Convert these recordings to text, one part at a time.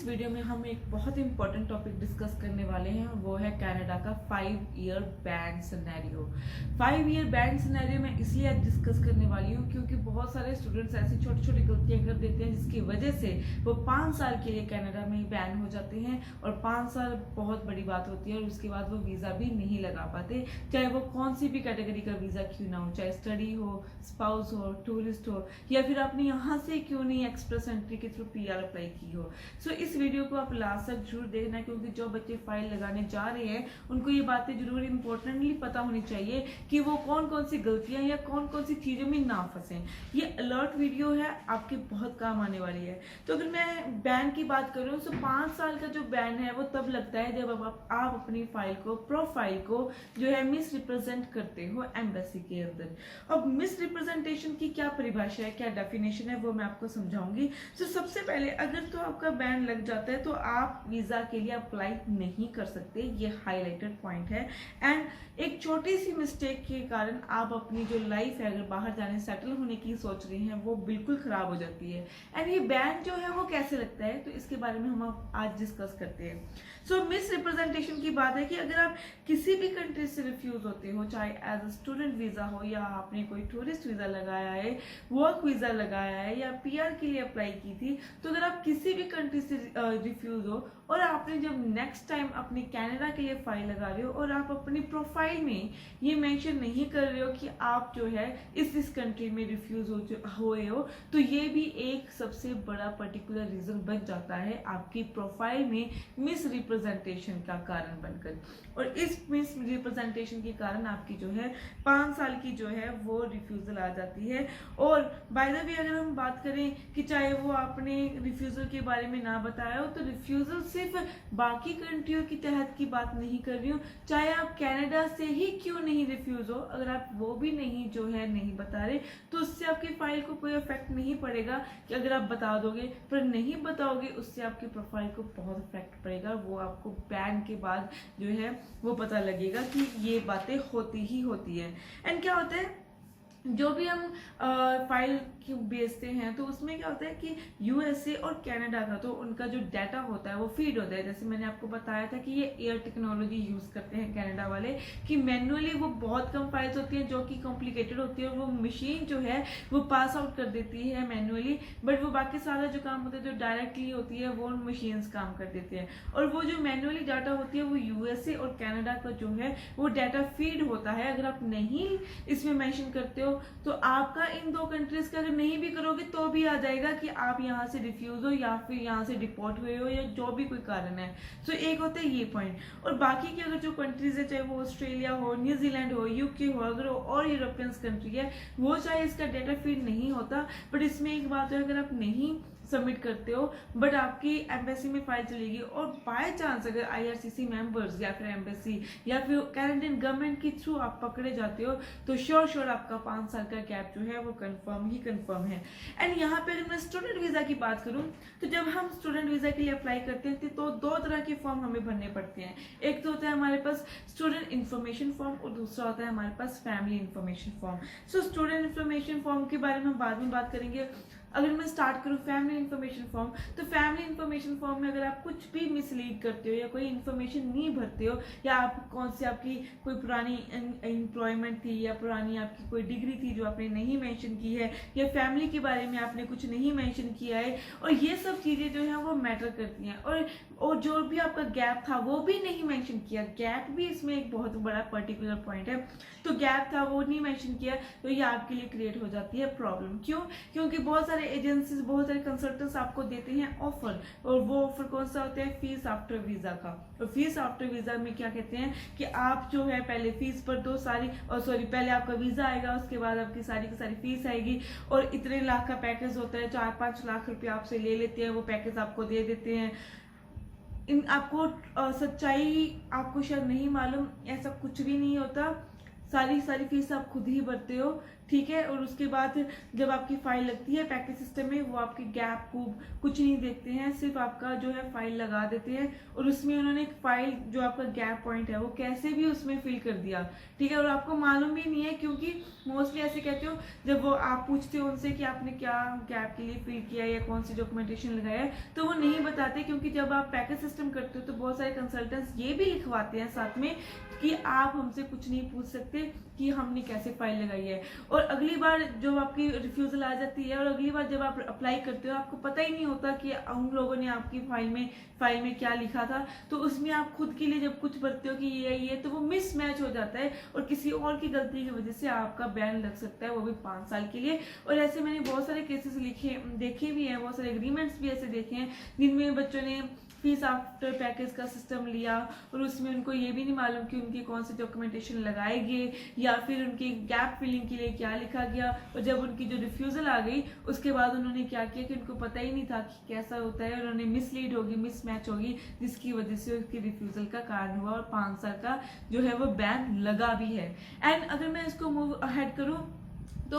इस वीडियो में हम एक बहुत इंपॉर्टेंट टॉपिक डिस्कस करने वाले हैं, वो है कनाडा का 5 year ban scenario. 5 year ban scenario मैं इसलिए आज डिस्कस करने वाली हूँ क्योंकि बहुत सारे स्टूडेंट्स ऐसी छोटी छोटी गलतियां कर देते हैं जिसकी वजह से वो 5 साल के लिए कनाडा में ही बैन हो जाते हैं और 5 साल बहुत बड़ी बात होती है और उसके बाद वो वीज़ा भी नहीं लगा पाते, चाहे वो कौन सी भी कैटेगरी का वीज़ा क्यों ना हो, चाहे स्टडी हो, स्पाउस हो, टूरिस्ट हो, या फिर आपने यहाँ से क्यों नहीं एक्सप्रेस एंट्री के थ्रू PR अप्लाई की हो। सो इस वीडियो को आप लास्ट तक जरूर देखना क्योंकि जो बच्चे फाइल लगाने जा रहे हैं उनको ये बातें जरूर इंपॉर्टेंटली पता होनी चाहिए कि वो कौन कौन सी गलतियां या कौन कौन सी चीज़ों में ना फंसे। ये अलर्ट वीडियो है, आपके बहुत काम आने वाली है। तो अगर मैं बैन की बात करूँ तो 5 साल का जो बैन है वो तब लगता है जब आप अपनी फाइल को, प्रोफाइल को जो है मिस रिप्रेजेंट करते हो एम्बेसी के अंदर। अब मिस रिप्रेजेंटेशन की क्या परिभाषा है, क्या डेफिनेशन है, वो मैं आपको समझाऊंगी। तो सबसे पहले अगर तो आपका बैन लग जाता है तो आप वीजा के लिए अप्लाई नहीं कर सकते, ये हाईलाइटेड पॉइंट है। एंड एक छोटी सी मिस्टेक के कारण आप अपनी जो लाइफ है, अगर बाहर जाने सेटल होने की सोच रहे हैं, वो बिल्कुल खराब हो जाती है। एंड ये बैन जो है वो कैसे लगता है, तो इसके बारे में हम आज डिस्कस करते हैं। सो मिस रिप्रेजेंटेशन की बात है कि अगर आप किसी भी कंट्री से रिफ्यूज होते हो, चाहे एज अ स्टूडेंट वीजा हो या आपने कोई टूरिस्ट वीजा लगाया है, वर्क वीजा लगाया है या PR के लिए अप्लाई की थी, तो अगर आप किसी भी कंट्री से रिफ्यूज हो और आपने जब नेक्स्ट टाइम अपने कनाडा के लिए फाइल लगा रहे हो और आप अपनी प्रोफाइल में ये मेंशन नहीं कर रहे हो कि आप जो है इस कंट्री में रिफ्यूज हुए हो, तो ये भी एक सबसे बड़ा पर्टिकुलर रीजन बन जाता है आपकी प्रोफाइल में मिस रिप्रेजेंटेशन का कारण बनकर। और इस मिस रिप्रेजेंटेशन के कारण आपकी जो है 5 साल की जो है वो रिफ्यूजल आ जाती है। और बाय द वे अगर हम बात करें कि चाहे वो आपने रिफ्यूजल के बारे में ना बताया हो, तो रिफ्यूजल सिर्फ बाकी कंट्रियों की तहत की बात नहीं कर रही हूँ, चाहे आप कनाडा से ही क्यों नहीं रिफ्यूज हो, अगर आप वो भी नहीं जो है नहीं बता रहे तो उससे आपकी फाइल को कोई इफेक्ट नहीं पड़ेगा। कि अगर आप बता दोगे पर नहीं बताओगे उससे आपकी प्रोफाइल को बहुत इफेक्ट पड़ेगा, वो आपको बैन के बाद जो है वो पता लगेगा कि ये बातें होती ही होती है। एंड क्या होता है, जो भी हम फाइल बेचते हैं तो उसमें क्या होता है कि USA और कनाडा का तो उनका जो डाटा होता है वो फीड होता है। जैसे मैंने आपको बताया था कि ये एयर टेक्नोलॉजी यूज करते हैं कनाडा वाले, कि मैनुअली वो बहुत कम फाइल्स होती हैं जो कि कॉम्प्लिकेटेड होती है और वो मशीन जो है वो पास आउट कर देती है मैनुअली, बट वो बाकी सारा जो काम होता है जो डायरेक्टली होती है वो मशीन्स काम कर देते हैं। और वो जो मैनुअली डाटा होती है वो USA और कनाडा का जो है वो डाटा फीड होता है। अगर आप नहीं इसमें मेंशन करते हो तो आपका इन दो कंट्रीज का अगर नहीं भी करोगे तो भी आ जाएगा कि आप यहाँ से रिफ्यूज हो या फिर यहाँ से डिपोर्ट हुए हो या जो भी कोई कारण है। सो एक होता है ये पॉइंट। और बाकी की अगर जो कंट्रीज है, चाहे वो ऑस्ट्रेलिया हो, न्यूजीलैंड हो, UK हो, अगर और यूरोपियन कंट्री है, वो चाहे इसका डाटा फीड नहीं होता, बट इसमें एक बात है, अगर आप नहीं सबमिट करते हो बट आपकी एम्बेसी में फाइल चलेगी और बाय चांस अगर IRCC मेंबर्स या फिर एम्बेसी या फिर कैनेडियन गवर्नमेंट के थ्रू आप पकड़े जाते हो तो श्योर आपका 5 साल का गैप जो है वो कंफर्म है। एंड यहाँ पे अगर मैं स्टूडेंट वीजा की बात करूँ तो जब हम स्टूडेंट वीजा के लिए अप्लाई करते हैं तो 2 तरह के फॉर्म हमें भरने पड़ते हैं। एक तो होता है हमारे पास स्टूडेंट इन्फॉर्मेशन फॉर्म और दूसरा होता है हमारे पास family information form. So student information form के बारे में हम बाद में बात करेंगे। अगर मैं स्टार्ट करूँ फैमिली इन्फॉर्मेशन फॉर्म, तो फैमिली इन्फॉर्मेशन फॉर्म में अगर आप कुछ भी मिसलीड करते हो या कोई इन्फॉर्मेशन नहीं भरते हो, या आप कौन सी आपकी कोई पुरानी एम्प्लॉयमेंट थी या पुरानी आपकी कोई डिग्री थी जो आपने नहीं मेंशन की है, या फैमिली के बारे में आपने कुछ नहीं मेंशन किया है, और ये सब चीज़ें जो है वो मैटर करती हैं। और जो भी आपका गैप था वो भी नहीं मेंशन किया, गैप भी इसमें एक बहुत बड़ा पर्टिकुलर पॉइंट है। तो गैप था वो नहीं मेंशन किया तो ये आपके लिए क्रिएट हो जाती है प्रॉब्लम। क्यों? क्योंकि बहुत सारे एजेंसीज, बहुत सारे कंसल्टेंट्स आपको देते हैं ऑफर, और वो ऑफर कौन सा होता है, फीस आफ्टर वीजा का। और फीस आफ्टर वीजा में क्या कहते हैं कि आप जो है पहले फीस भर दो सारी, और पहले आपका वीजा आएगा, उसके बाद आपकी सारी की सारी फीस आएगी, और इतने लाख का पैकेज होता है, 4-5 लाख रुपये आपसे ले लेते हैं, वो पैकेज आपको दे देते हैं। आपको सच्चाई आपको शायद नहीं मालूम, ऐसा कुछ भी नहीं होता। सारी सारी फीस आप खुद ही भरते हो, ठीक है। और उसके बाद जब आपकी फाइल लगती है पैकेज सिस्टम में, वो आपके गैप को कुछ नहीं देखते हैं, सिर्फ आपका जो है फाइल लगा देते हैं। और उसमें उन्होंने एक फाइल जो आपका गैप पॉइंट है वो कैसे भी उसमें फिल कर दिया, ठीक है। और आपको मालूम भी नहीं है, क्योंकि मोस्टली ऐसे कहते हो जब वो आप पूछते हो उनसे कि आपने क्या गैप के लिए फिल किया या कौन सी डॉक्यूमेंटेशन लगाया है, तो वो नहीं बताते। क्योंकि जब आप पैकेज सिस्टम करते हो तो बहुत सारे कंसल्टेंट्स ये भी लिखवाते हैं साथ में कि आप हमसे कुछ नहीं पूछ सकते कि हमने कैसे फाइल लगाई है। और अगली बार जब आपकी रिफ्यूजल आ जाती है और अगली बार जब आप अप्लाई करते हो, आपको पता ही नहीं होता कि उन लोगों ने आपकी फाइल में क्या लिखा था। तो उसमें आप खुद के लिए जब कुछ भरते हो कि ये तो वो मिसमैच हो जाता है और किसी और की गलती की वजह से आपका बैन लग सकता है, वो भी 5 साल के लिए। और ऐसे मैंने बहुत सारे केसेस देखे भी हैं, बहुत सारे एग्रीमेंट्स भी ऐसे देखे हैं जिनमें बच्चों ने फीस आफ्टर पैकेज का सिस्टम लिया और उसमें उनको ये भी नहीं मालूम कि उनकी कौन सी डॉक्यूमेंटेशन लगाएंगे या फिर उनकी गैप फिलिंग के लिए क्या लिखा गया। और जब उनकी जो रिफ्यूजल आ गई उसके बाद उन्होंने क्या किया कि उनको पता ही नहीं था कि कैसा होता है, उन्होंने मिसलीड होगी, मिसमैच होगी, जिसकी वजह से उसकी रिफ्यूजल का कारण हुआ और 5 साल का जो है वो बैन लगा भी है। एंड अगर मैं इसको मूव अहेड करूँ तो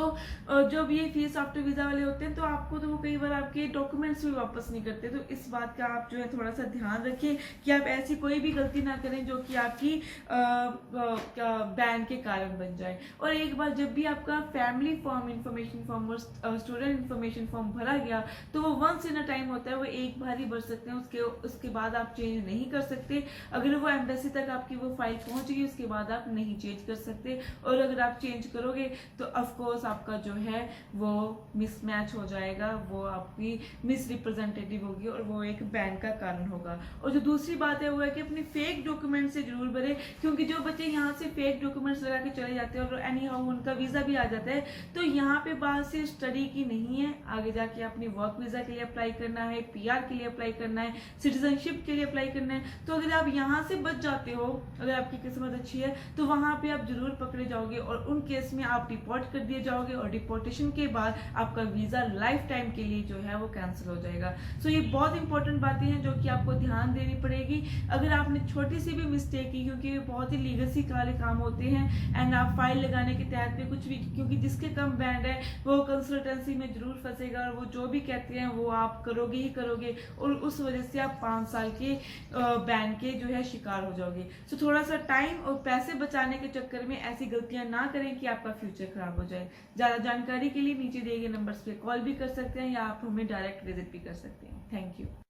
जब ये फीस आफ्टर वीजा वाले होते हैं तो आपको तो वो कई बार आपके डॉक्यूमेंट्स भी वापस नहीं करते। तो इस बात का आप जो है थोड़ा सा ध्यान रखें कि आप ऐसी कोई भी गलती ना करें जो कि आपकी बैन के कारण बन जाए। और एक बार जब भी आपका फैमिली फॉर्म इंफॉर्मेशन फॉर्म और स्टूडेंट इंफॉर्मेशन फॉर्म भरा गया तो वो वंस इन अ टाइम होता है, वो एक बार ही भर सकते हैं, उसके बाद आप चेंज नहीं कर सकते। अगर वो एम्बेसी तक आपकी वो फाइल पहुंच गई उसके बाद आप नहीं चेंज कर सकते। और अगर आप चेंज करोगे तो ऑफकोर्स आपका जो है वो मिसमैच हो जाएगा, वो आपकी मिस रिप्रेजेंटेटिव होगी और वो एक बैन का कारण होगा। और जो दूसरी बात है वो है कि अपने फेक डॉक्यूमेंट से जरूर भरे, क्योंकि जो बच्चे यहाँ से फेक डॉक्यूमेंट्स लगा के चले जाते हैं और एनी हाउ उनका वीजा भी आ जाता है, तो यहाँ पे बात सिर्फ स्टडी की नहीं है, आगे जाके अपनी वर्क वीजा के लिए अप्लाई करना है, PR के लिए अप्लाई करना है, सिटीजनशिप के लिए अप्लाई करना है। तो अगर आप यहाँ से बच जाते हो, अगर आपकी किस्मत अच्छी है, तो वहां पे आप जरूर पकड़े जाओगे और उन केस में आप डिपोर्ट कर दिए जाओगे और डिपोर्टेशन के बाद आपका वीजा लाइफ टाइम के लिए जो है वो कैंसिल हो जाएगा। सो ये बहुत इंपॉर्टेंट बातें हैं जो कि आपको ध्यान देनी पड़ेगी। अगर आपने छोटी सी भी मिस्टेक की, क्योंकि ये बहुत ही लीगसी वाले काम होते हैं एंड आप फाइल लगाने के तहत में कुछ भी, क्योंकि जिसके कम बैंड है वो कंसल्टेंसी में जरूर फंसेगा और वो जो भी कहते हैं वो आप करोगे ही करोगे और उस वजह से आप 5 साल के बैन के जो है शिकार हो जाओगे। सो थोड़ा सा टाइम और पैसे बचाने के चक्कर में ऐसी गलतियां ना करें कि आपका फ्यूचर खराब हो जाए। ज्यादा जानकारी के लिए नीचे दिए गए नंबर्स पे कॉल भी कर सकते हैं या आप हमें डायरेक्ट विजिट भी कर सकते हैं। Thank you.